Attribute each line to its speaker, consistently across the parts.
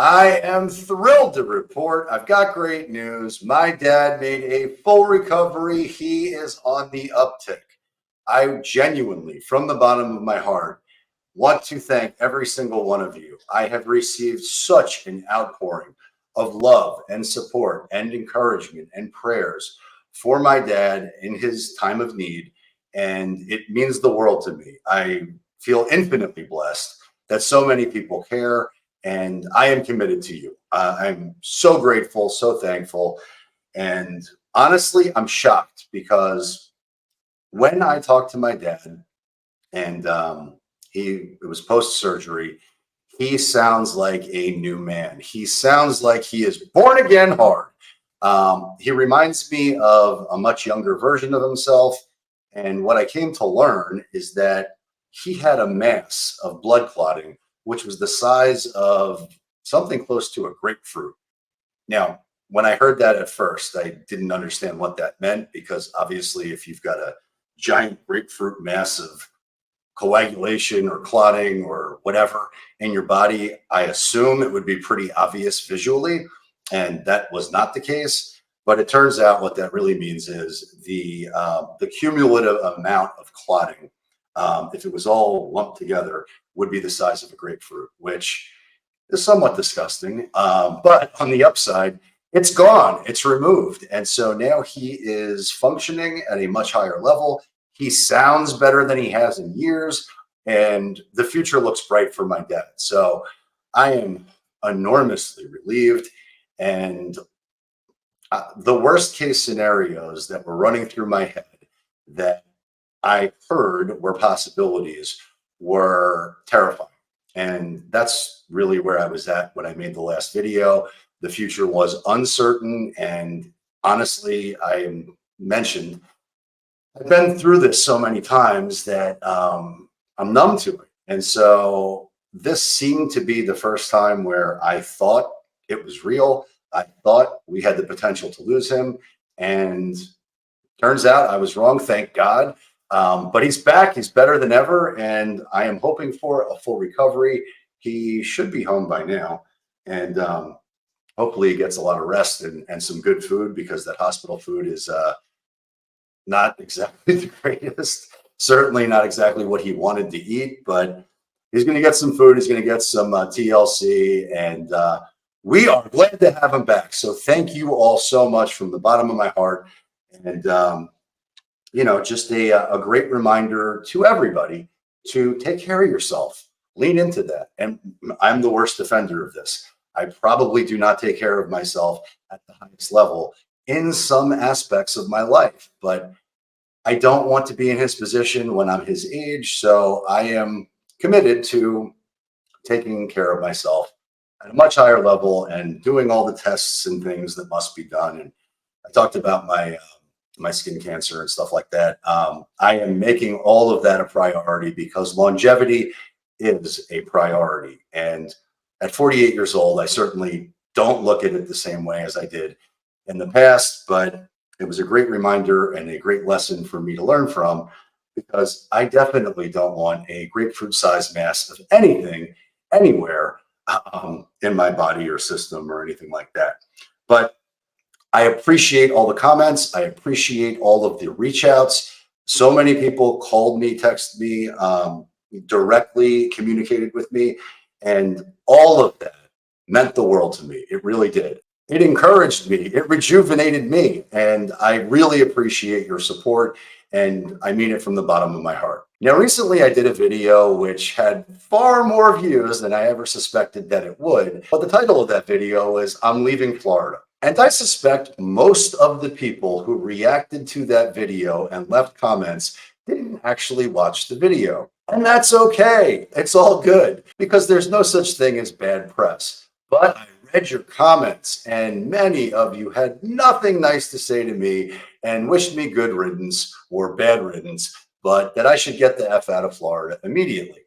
Speaker 1: I am thrilled to report I've got great news. My dad made a full recovery. He is on the uptick. I genuinely, from the bottom of my heart, want to thank every single one of you. I have received such an outpouring of love and support and encouragement and prayers for my dad in his time of need. And it means the world to me. I feel infinitely blessed that so many people care, and I am committed to you. I'm so grateful, so thankful. And honestly, I'm shocked because when I talked to my dad, and it was post surgery, he sounds like a new man. He sounds like he is born again hard. He reminds me of a much younger version of himself. And what I came to learn is that he had a mass of blood clotting, which was the size of something close to a grapefruit. Now, when I heard that at first, I didn't understand what that meant because obviously, if you've got a giant grapefruit mass of coagulation or clotting or whatever in your body, I assume it would be pretty obvious visually. And that was not the case. But it turns out what that really means is the cumulative amount of clotting, if it was all lumped together, would be the size of a grapefruit, which is somewhat disgusting. But on the upside, it's gone, it's removed. And so now he is functioning at a much higher level. He sounds better than he has in years, and the future looks bright for my dad. So I am enormously relieved. And the worst case scenarios that were running through my head that I heard were possibilities were terrifying. And that's really where I was at when I made the last video. The future was uncertain. And honestly, I mentioned I've been through this so many times that I'm numb to it. And so this seemed to be the first time where I thought it was real. I thought we had the potential to lose him. And turns out I was wrong, thank God. But he's back. He's better than ever. And I am hoping for a full recovery. He should be home by now. And hopefully he gets a lot of rest and some good food, because that hospital food is not exactly the greatest. Certainly not exactly what he wanted to eat, but he's going to get some food. He's going to get some TLC, and we are glad to have him back. So thank you all so much from the bottom of my heart. And, just a great reminder to everybody to take care of yourself. Lean into that. And I'm the worst offender of this. I probably do not take care of myself at the highest level in some aspects of my life, but I don't want to be in his position when I'm his age. So I am committed to taking care of myself at a much higher level and doing all the tests and things that must be done. And I talked about my skin cancer and stuff like that. I am making all of that a priority because longevity is a priority. And at 48 years old, I certainly don't look at it the same way as I did in the past, but it was a great reminder and a great lesson for me to learn from, because I definitely don't want a grapefruit-sized mass of anything anywhere in my body or system or anything like that. But I appreciate all the comments. I appreciate all of the reach outs. So many people called me, texted me, directly communicated with me, and all of that meant the world to me. It really did. It encouraged me. It rejuvenated me. And I really appreciate your support. And I mean it from the bottom of my heart. Now, recently I did a video which had far more views than I ever suspected that it would. But the title of that video is "I'm Leaving Florida." And I suspect most of the people who reacted to that video and left comments didn't actually watch the video. And that's okay. It's all good, because there's no such thing as bad press. But I read your comments, and many of you had nothing nice to say to me and wished me good riddance or bad riddance, but that I should get the F out of Florida immediately.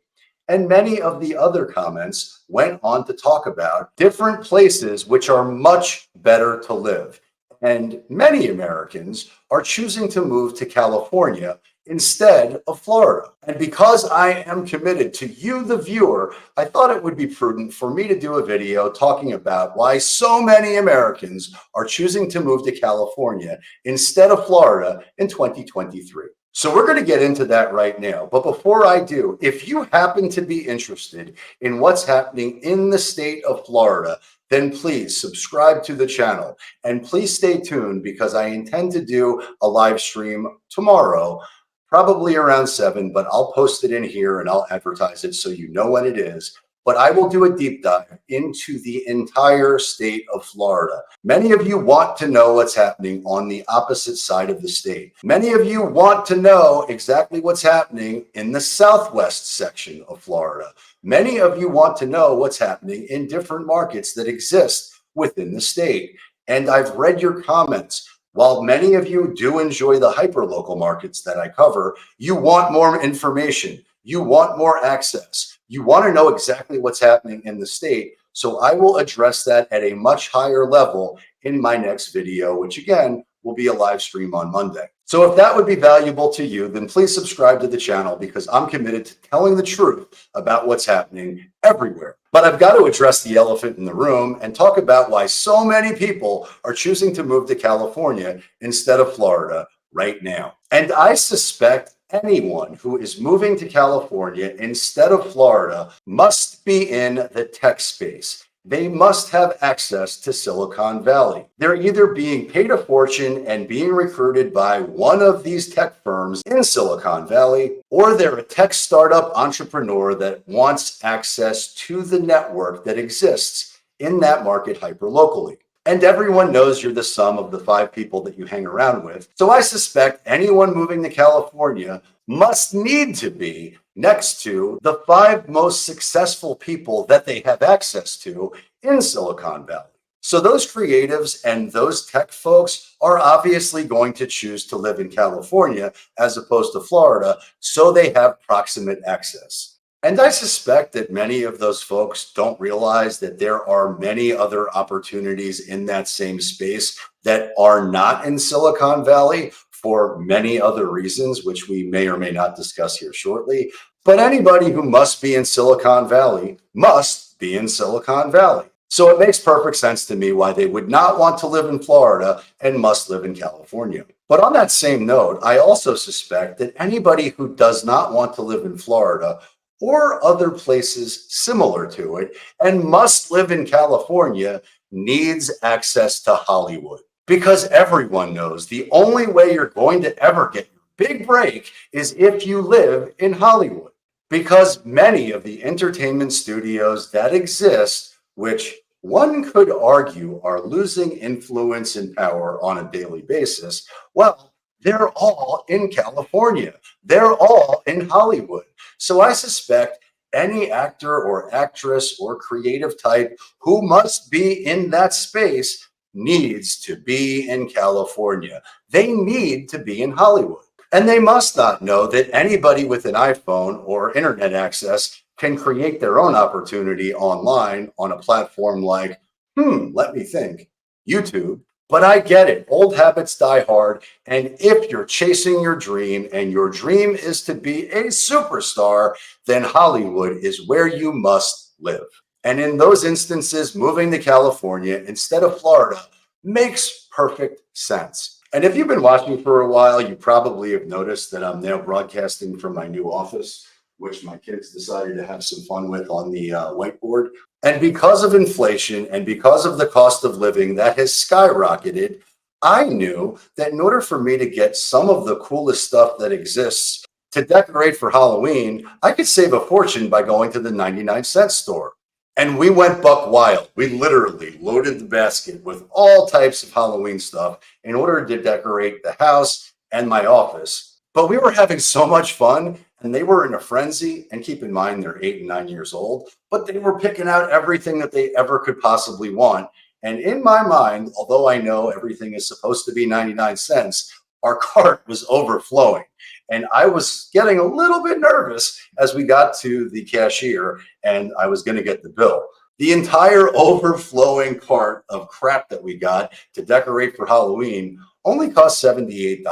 Speaker 1: And many of the other comments went on to talk about different places which are much better to live. And many Americans are choosing to move to California instead of Florida. And because I am committed to you, the viewer, I thought it would be prudent for me to do a video talking about why so many Americans are choosing to move to California instead of Florida in 2023. So we're going to get into that right now. But before I do, if you happen to be interested in what's happening in the state of Florida, then please subscribe to the channel and please stay tuned because I intend to do a live stream tomorrow, probably around 7, but I'll post it in here and I'll advertise it so you know when it is. But I will do a deep dive into the entire state of Florida. Many of you want to know what's happening on the opposite side of the state. Many of you want to know exactly what's happening in the southwest section of Florida. Many of you want to know what's happening in different markets that exist within the state. And I've read your comments. While many of you do enjoy the hyperlocal markets that I cover, you want more information. You want more access. You want to know exactly what's happening in the state. So I will address that at a much higher level in my next video, which again will be a live stream on Monday. So if that would be valuable to you, then please subscribe to the channel because I'm committed to telling the truth about what's happening everywhere. But I've got to address the elephant in the room and talk about why so many people are choosing to move to California instead of Florida right now. And I suspect anyone who is moving to California instead of Florida must be in the tech space. They must have access to Silicon Valley. They're either being paid a fortune and being recruited by one of these tech firms in Silicon Valley, or they're a tech startup entrepreneur that wants access to the network that exists in that market hyperlocally. And everyone knows you're the sum of the 5 people that you hang around with. So I suspect anyone moving to California must need to be next to the 5 most successful people that they have access to in Silicon Valley. So those creatives and those tech folks are obviously going to choose to live in California as opposed to Florida, so they have proximate access. And I suspect that many of those folks don't realize that there are many other opportunities in that same space that are not in Silicon Valley for many other reasons, which we may or may not discuss here shortly. But anybody who must be in Silicon Valley must be in Silicon Valley. So it makes perfect sense to me why they would not want to live in Florida and must live in California. But on that same note, I also suspect that anybody who does not want to live in Florida or other places similar to it and must live in California needs access to Hollywood. Because everyone knows the only way you're going to ever get your big break is if you live in Hollywood. Because many of the entertainment studios that exist, which one could argue are losing influence and power on a daily basis, well, they're all in California. They're all in Hollywood. So I suspect any actor or actress or creative type who must be in that space needs to be in California. They need to be in Hollywood. And they must not know that anybody with an iPhone or internet access can create their own opportunity online on a platform like, let me think, YouTube. But I get it. Old habits die hard. And if you're chasing your dream and your dream is to be a superstar, then Hollywood is where you must live. And in those instances, moving to California instead of Florida makes perfect sense. And if you've been watching for a while, you probably have noticed that I'm now broadcasting from my new office, which my kids decided to have some fun with on the whiteboard. And because of inflation and because of the cost of living that has skyrocketed, I knew that in order for me to get some of the coolest stuff that exists to decorate for Halloween, I could save a fortune by going to the 99-cent store. And we went buck wild. We literally loaded the basket with all types of Halloween stuff in order to decorate the house and my office. But we were having so much fun and they were in a frenzy. And keep in mind, they're 8 and 9 years old, but they were picking out everything that they ever could possibly want. And in my mind, although I know everything is supposed to be 99 cents, our cart was overflowing. And I was getting a little bit nervous as we got to the cashier and I was going to get the bill. The entire overflowing cart of crap that we got to decorate for Halloween only cost $78.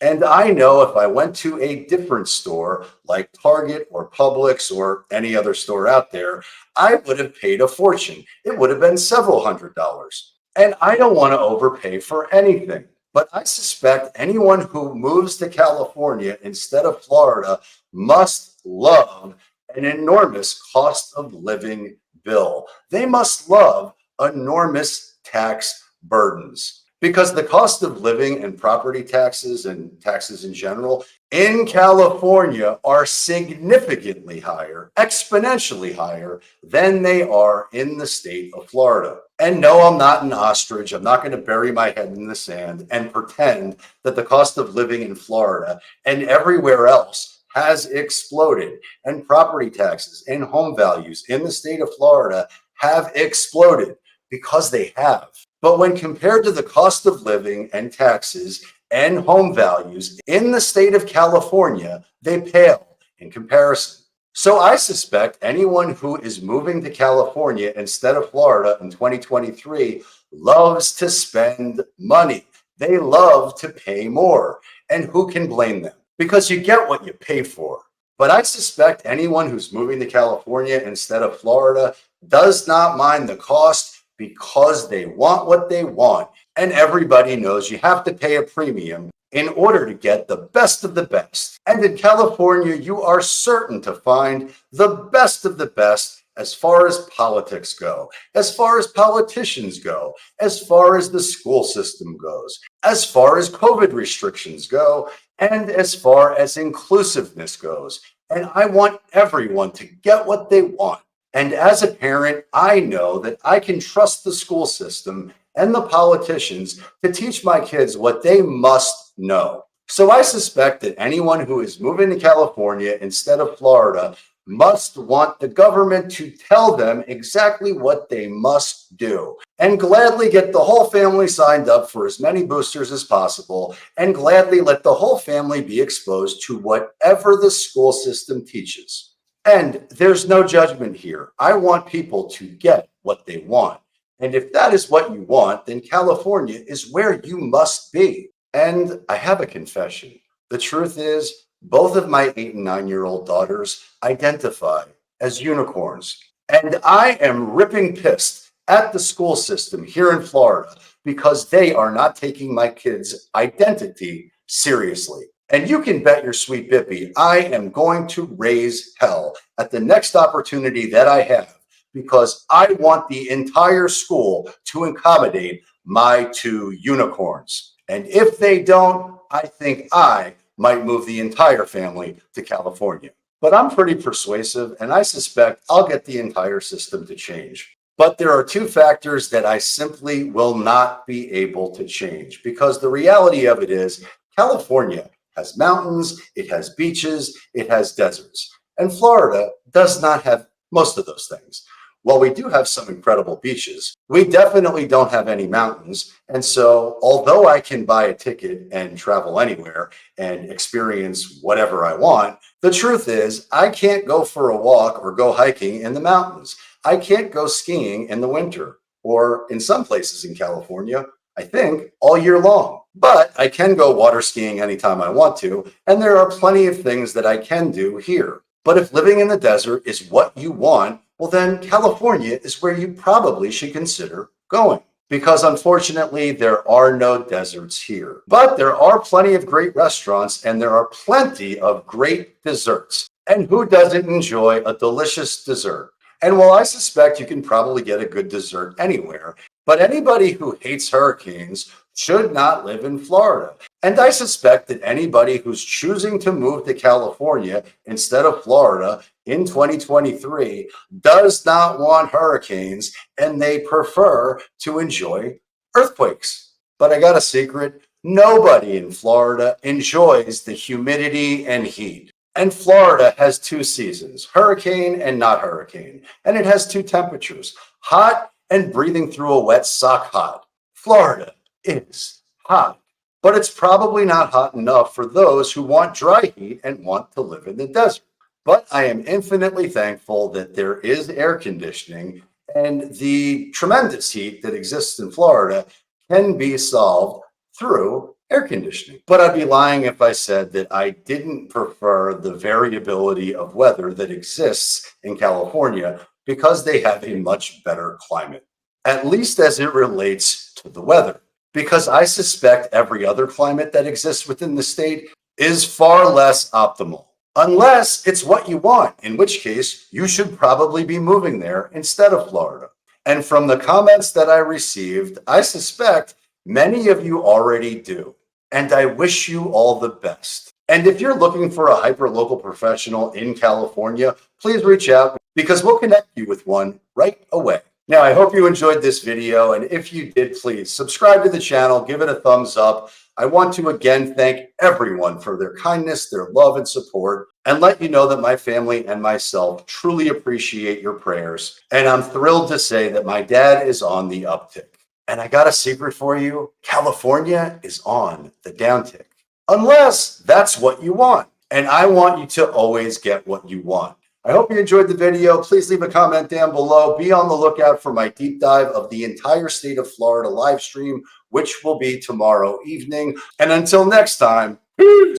Speaker 1: And I know if I went to a different store like Target or Publix or any other store out there, I would have paid a fortune. It would have been several $100s. And I don't want to overpay for anything. But I suspect anyone who moves to California instead of Florida must love an enormous cost of living bill. They must love enormous tax burdens because the cost of living and property taxes and taxes in general in California are significantly higher, exponentially higher than they are in the state of Florida. And no, I'm not an ostrich. I'm not going to bury my head in the sand and pretend that the cost of living in Florida and everywhere else has exploded, and property taxes and home values in the state of Florida have exploded, because they have. But when compared to the cost of living and taxes and home values in the state of California, they pale in comparison. So I suspect anyone who is moving to California instead of Florida in 2023 loves to spend money. They love to pay more. And who can blame them? Because you get what you pay for. But I suspect anyone who's moving to California instead of Florida does not mind the cost because they want what they want. And everybody knows you have to pay a premium in order to get the best of the best. And in California, you are certain to find the best of the best as far as politics go, as far as politicians go, as far as the school system goes, as far as COVID restrictions go, and as far as inclusiveness goes. And I want everyone to get what they want. And as a parent, I know that I can trust the school system and the politicians to teach my kids what they must know. So I suspect that anyone who is moving to California instead of Florida must want the government to tell them exactly what they must do, and gladly get the whole family signed up for as many boosters as possible, and gladly let the whole family be exposed to whatever the school system teaches. And there's no judgment here. I want people to get what they want. And if that is what you want, then California is where you must be. And I have a confession. The truth is, both of my 8 and 9-year-old daughters identify as unicorns. And I am ripping pissed at the school system here in Florida because they are not taking my kids' identity seriously. And you can bet your sweet Bippy, I am going to raise hell at the next opportunity that I have, because I want the entire school to accommodate my 2 unicorns. And if they don't, I think I might move the entire family to California. But I'm pretty persuasive, and I suspect I'll get the entire system to change. But there are 2 factors that I simply will not be able to change, because the reality of it is California has mountains, it has beaches, it has deserts. And Florida does not have most of those things. While we do have some incredible beaches, we definitely don't have any mountains. And so, although I can buy a ticket and travel anywhere and experience whatever I want, the truth is I can't go for a walk or go hiking in the mountains. I can't go skiing in the winter, or in some places in California, I think all year long. But I can go water skiing anytime I want to, and there are plenty of things that I can do here. But if living in the desert is what you want, well, then California is where you probably should consider going. Because unfortunately, there are no deserts here. But there are plenty of great restaurants, and there are plenty of great desserts. And who doesn't enjoy a delicious dessert? And while I suspect you can probably get a good dessert anywhere, but anybody who hates hurricanes should not live in Florida. And I suspect that anybody who's choosing to move to California instead of Florida in 2023 does not want hurricanes, and they prefer to enjoy earthquakes. But I got a secret. Nobody in Florida enjoys the humidity and heat. And Florida has 2 seasons, hurricane and not hurricane. And it has 2 temperatures, hot and breathing through a wet sock hot. Florida is hot, but it's probably not hot enough for those who want dry heat and want to live in the desert. But I am infinitely thankful that there is air conditioning, and the tremendous heat that exists in Florida can be solved through air conditioning. But I'd be lying if I said that I didn't prefer the variability of weather that exists in California because they have a much better climate, at least as it relates to the weather. Because I suspect every other climate that exists within the state is far less optimal, unless it's what you want, in which case you should probably be moving there instead of Florida. And from the comments that I received, I suspect many of you already do. And I wish you all the best. And if you're looking for a hyperlocal professional in California, please reach out because we'll connect you with one right away. Now, I hope you enjoyed this video, and if you did, please subscribe to the channel, give it a thumbs up. I want to again thank everyone for their kindness, their love, and support, and let you know that my family and myself truly appreciate your prayers. And I'm thrilled to say that my dad is on the uptick. And I got a secret for you. California is on the downtick, unless that's what you want. And I want you to always get what you want. I hope you enjoyed the video. Please leave a comment down below. Be on the lookout for my deep dive of the entire state of Florida live stream, which will be tomorrow evening. And until next time, peace.